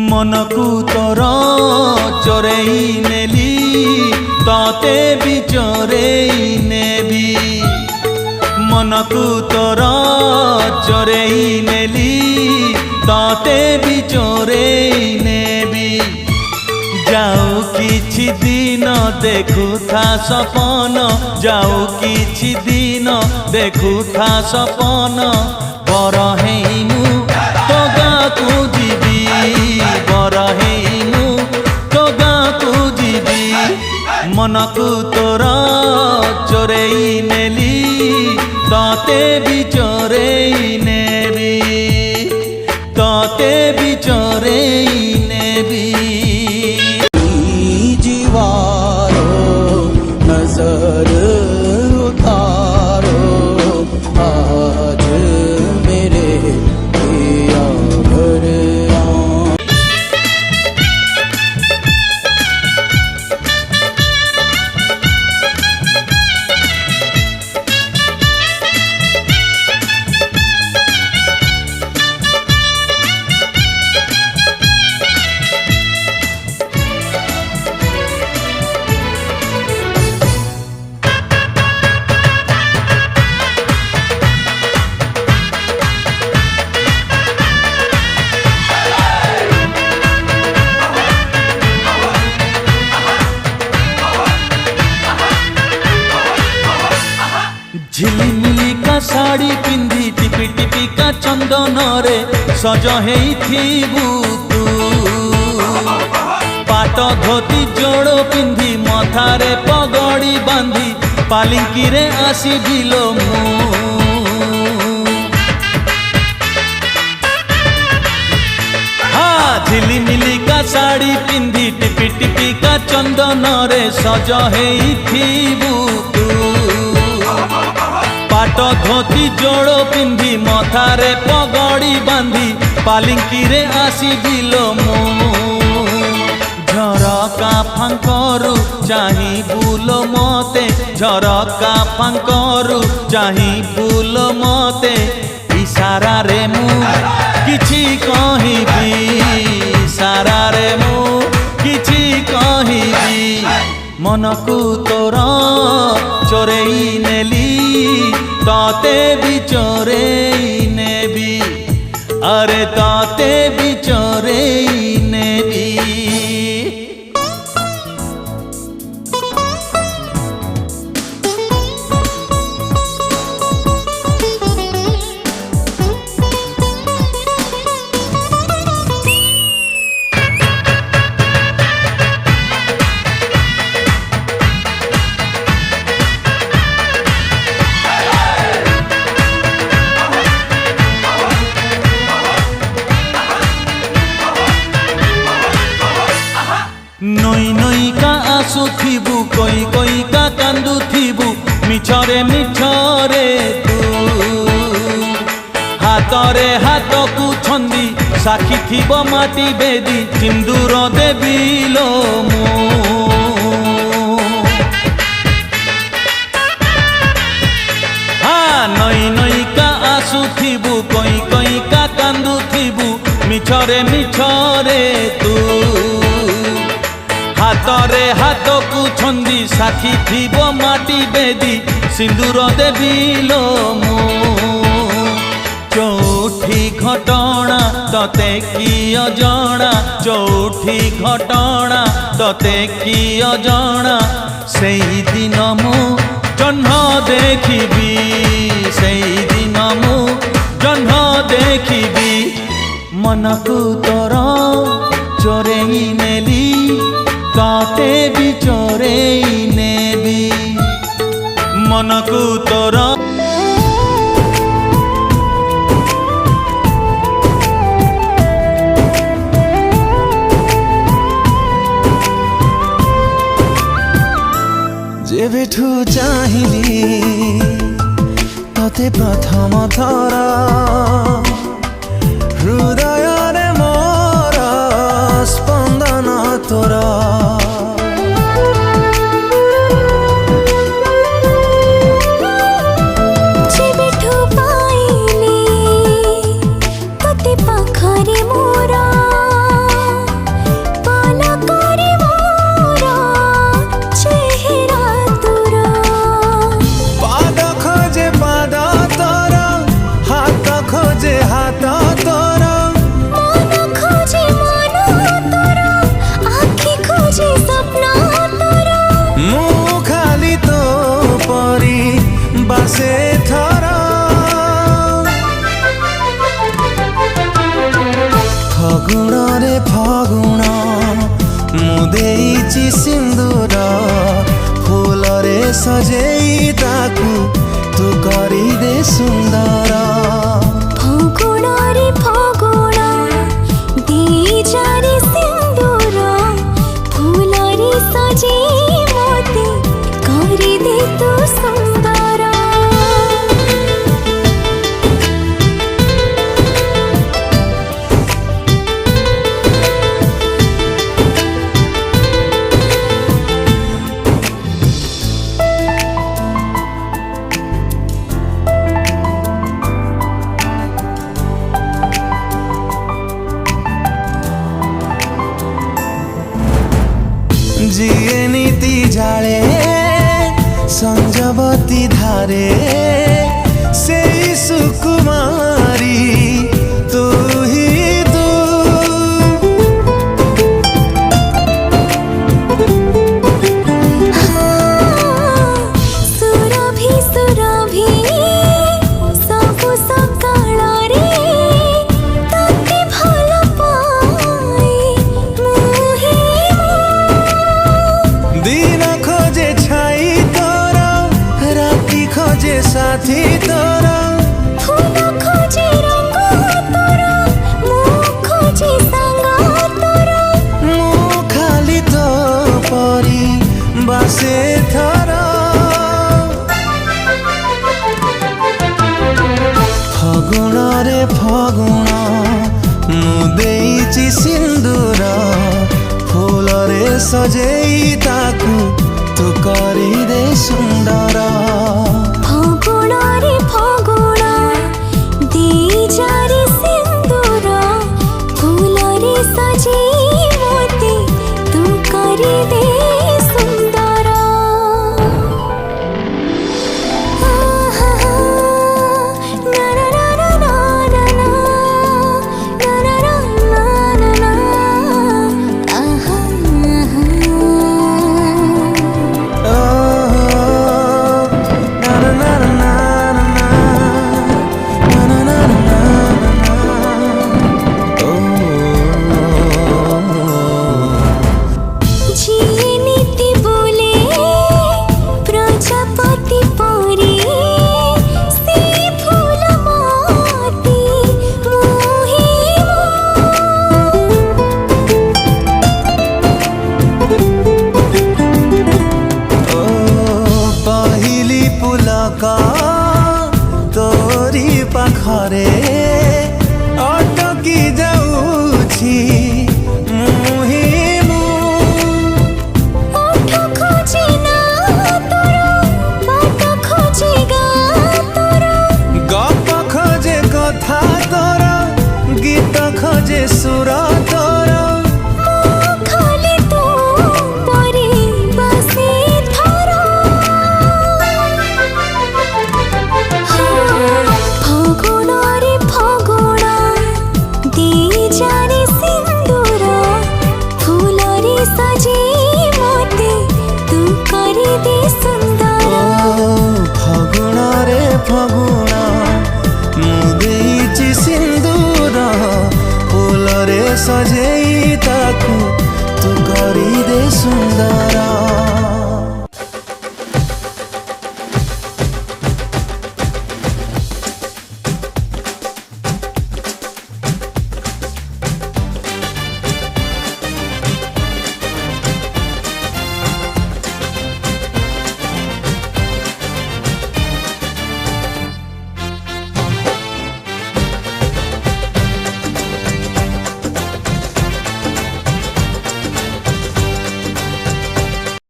मनकू तोर चोरेई नेली ताते भी चोरेई नेबी मनकू तोर चोरेई नेली ताते भी चोरेई नेबी जाऊ किछि दिन देखुथा सपन जाऊ किछि दिन देखुथा सपन बर हेइनु तो गाँकु जीवी बर हेइनु तो गाँकु जीवी मनकू तोर चोरेई नेली ताते भी चोरेई नेबी ताते भी चोरेई नेबी नजर उतारो आज मेरे पिया घर झिलिमिली का साड़ी पिंधी टिपी टिपी का चंदन रे सज हेइथिबु तू पाट धोती जोड़ो पिंधी मथारे पगड़ी बांधी पालिंकी रे आसीबिलो मु हाँ झिलिमिली का साड़ी पिंधी टिपी टिपी का चंदन रे सज हेइथिबु तू पाट धोती जोड़ो पिंधी मथारे पगड़ी बांधी पालिंकी रे आसीबिलो मु झरका फांकरू चाही बुलो मते झरका फांकरू चाही बुलो मते इशारा रे मु किछि कहिबी इशारा रे मु किछि कहिबी मनकू तोर चोरेई नेली ताते भी चोरेई नेबी अरे ताते भी चोरेई नेबी नई नई का आसुथिबु कोई कोई का कांदुथिबु मिछरे मिछरे तू हातरे हाथ को छंदी साखी थिब माटी बेदी सिंदूर देबिलो मु हाँ नई नई का आसुथिबु कोई कोई का कांदुथिबु मिछरे मिछरे तू हातरे हाथ को छंदी साखी थिब माटी बेदी सिंदूर देबिलो मु चौठी घटना तते कि अजणा चौठी घटना तते कि अजणा सेई दिन मु जह्न देखिबी सेई दिन मु जह्न देखिबी मनकू तोर चोरेई नेली ताते भी चोरेई नेबी मनकू तोर जेबेठू चाहिली तते प्रथम थर हृदय रे मोर स्पंदन तोर जेबेठू पाइली तते पाखरे मोर ସଜେଇ ତାକୁ ତୁ କରିଦେ ସୁନ୍ଦର। ଫଗୁଣରେ ଫଗୁଣ ଦିଜାରେ ସିନ୍ଦୁର ଫୁଲରେ ସଜେଇ ମୋତେ କରିଦେ ତୁ ସୁନ୍ଦର। ଯିଏ ନୀତି ଜାଳେ ସଞ୍ଜବତୀ ଧାରେ ସେଇ ସୁକୁମାରୀ ତୁ ହିଁ ତୁ। ସୁରଭି ସୁରଭି ସବୁ ସକାଳରେ ତତେ ଭଲ ପାଏ ମୁଁ ହିଁ ଦିନ ଖୋଜେ ଛାଇ ତୋର ରାତି ଖୋଜେ ସାଥୀ ତୋର। ଫୁଲ ଖୋଜେ ରଙ୍ଗ ତୋର ମୁଁ ଖୋଜେ ସାଙ୍ଗ ତୋର। ମୁଁ ଖାଲି ତୋ ପରି ବାସେ ଥର। ଫଗୁଣରେ ଫଗୁଣ ମୁଁ ଦେଇଛି ସିନ୍ଦୁର ଫୁଲରେ ସଜେଇ ତାକୁ ତୁ କରିଦେ ସୁନ୍ଦର। ଫଗୁଣରେ ଫଗୁଣ ଦିଜାରେ ସିନ୍ଦୁର ଫୁଲରେ ସଜେଇ ମୋତେ ତୁ କରିଦେ ସୁନ୍ଦର। ଆହା ନା ନା ନା ନା ନା ନା ନା ନା ନା ନା ନା ଆହା ଯିଏ ନୀତି ବୋଲେ ପ୍ରଜାପତି ପରି ସେ ଫୁଲ ମତେ ମୁଁ ହିଁ ଓ ପହିଲି ପୁଲକ ତୋରି ପାଖରେ ଅଟକି ଯାଉଛି ମୁଁ ହିଁ ଓଠ ଖୋଜେ ନା ତୋର ବାଟ ଖୋଜେ ଗାଁ ତୋର। ଗପ ଖୋଜେ କଥା ତୋର ଗୀତ ଖୋଜେ ସୁର ତୋର। ମୁଁ ଖାଲି ତୋ ପରି ବାସେ ଥର। ଫଗୁଣରେ ଫଗୁଣ ଦିଜାରେ ସିନ୍ଦୁର ଫୁଲରେ ସଜେଇ ମୋତେ ତୁ କରିଦେ ସୁନ୍ଦର। ଫଗୁଣରେ ଫଗୁଣ ମୁଁ ଦେଇଛି ସିନ୍ଦୁର ଫୁଲରେ ସଜେଇ ତାକୁ ତୁ କରିଦେ ସୁନ୍ଦର।